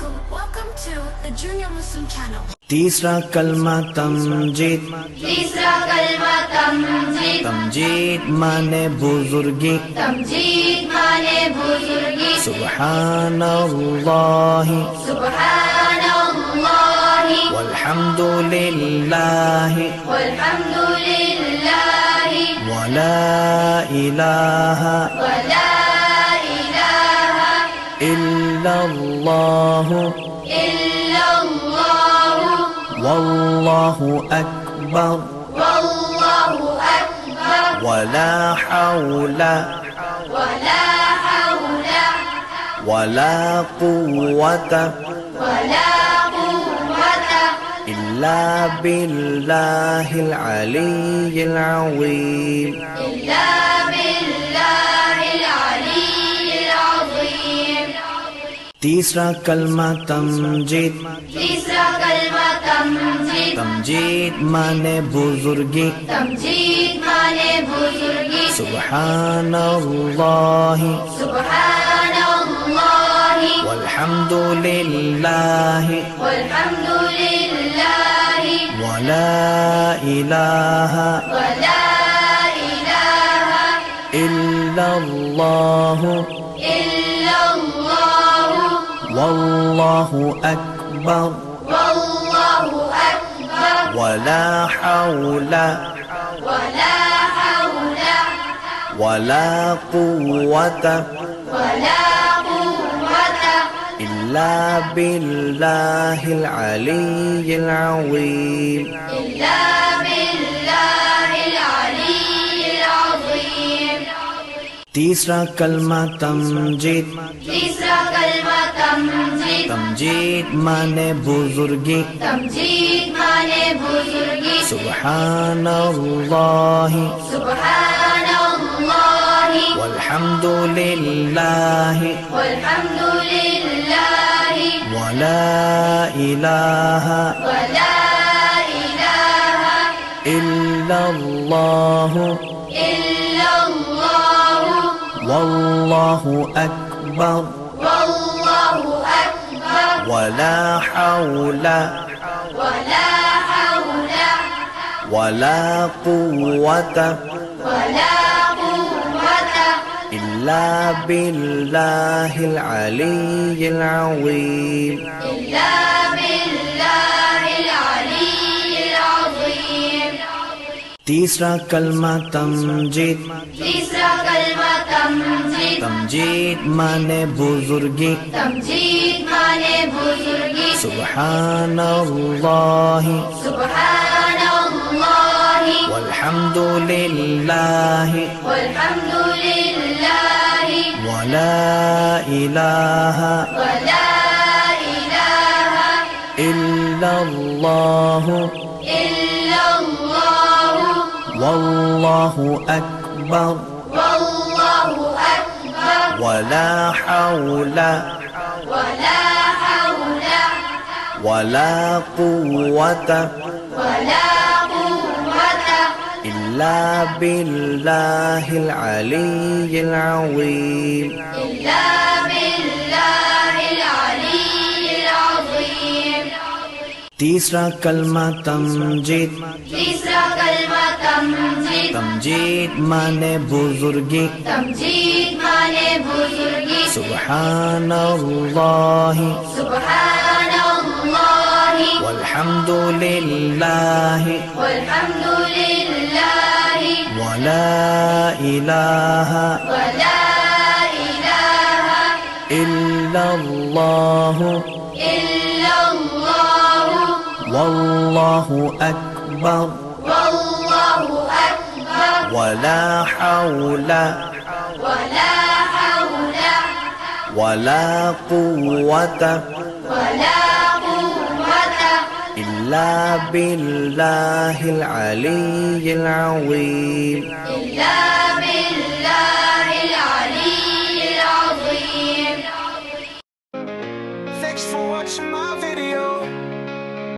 Assalamualaikum. Welcome to the Junior Muslim channel. तीसरा कलमा तमजीद। तीसरा कलमा तमजीद। तमजीद माने बुजुर्गी। तमजीद माने बुजुर्गी। सुब्हानल्लाहि सुब्हानल्लाहि वल्हम्दुलिल्लाहि वल्हम्दुलिल्लाहि वला इलाहा वला इलाहा इल्लल्लाहु इल्लल्लाहु वल्लाहु अकबर वल्लाहु अकबर वला हौला वला हौला वला कुव्वता वला कुव्वता इल्ला बिल्लाहिल अलिय्यिल अज़ीम। इल्ला बिल्लाहिल अलिय्यिल अज़ीम। तीसरा कलमा तमजीद। तीसरा कलमा तमजीद। तमजीद माने बुजुर्गी। तमजीद माने बुजुर्गी। सुब्हानल्लाहि सुब्हानल्लाहि वल्हम्दुलिल्लाहि वल्हम्दुलिल्लाहि वला इलाहा वला इलाहा इल्लल्लाहु इल्लल्लाहु वल्लाहु अकबर वल्लाहु अकबर वला हौला वला हौला वला कुव्वता वला कुव्वता इल्ला बिल्लाहिल अलिय्यिल अज़ीम। इल्ला बिल्लाहिल अलिय्यिल अज़ीम। तीसरा कलमा तमजीद। तीसरा कलमा तमजीद। तमजीद माने बुजुर्गी। तमजीद माने बुजुर्गी। सुब्हानल्लाहि सुब्हानल्लाहि वल्हम्दुलिल्लाहि वल्हम्दुलिल्लाहि वला इलाहा वला इलाहा इल्लल्लाहु इल्लल्लाहु वल्लाहु अकबर वल्लाहु अकबर वला हौला वला हौला वला कुव्वता वला कुव्वता इल्ला बिल्लाहिल अलिय्यिल अज़ीम। इल्ला बिल्लाहिल अलिय्यिल अज़ीम। तीसरा कलमा तमजीद। तीसरा कलमा तमजीद। तमजीद माने बुजुर्गी। तमजीद माने बुजुर्गी। सुब्हानल्लाहि सुब्हानल्लाहि वल्हम्दुलिल्लाहि वल्हम्दुलिल्लाहि वला इलाहा वला इलाहा इल्लल्लाहु इल्लल्लाहु वल्लाहु अकबर वल्लाहु अकबर वला हौला वला हौला वला कुव्वता वला कुव्वता इल्ला बिल्लाहिल अलिय्यिल अज़ीम। इल्ला बिल्लाहिल अलिय्यिल अज़ीम। तीसरा कलमा तमजीद। तीसरा कलमा तमजीद। तमजीद माने बुजुर्गी। तमजीद माने बुजुर्गी। सुब्हानल्लाहि सुब्हानल्लाहि वल्हम्दुलिल्लाहि वल्हम्दुलिल्लाहि वला इलाहा वला इलाहा इल्लल्लाहु इल्लल्लाहु वल्लाहु अकबर वल्लाहु अकबर वला हौला वला हौला वला कुव्वता वला कुव्वता इल्ला बिल्लाहिल अलिय्यिल अज़ीम। इल्ला बिल्लाहिल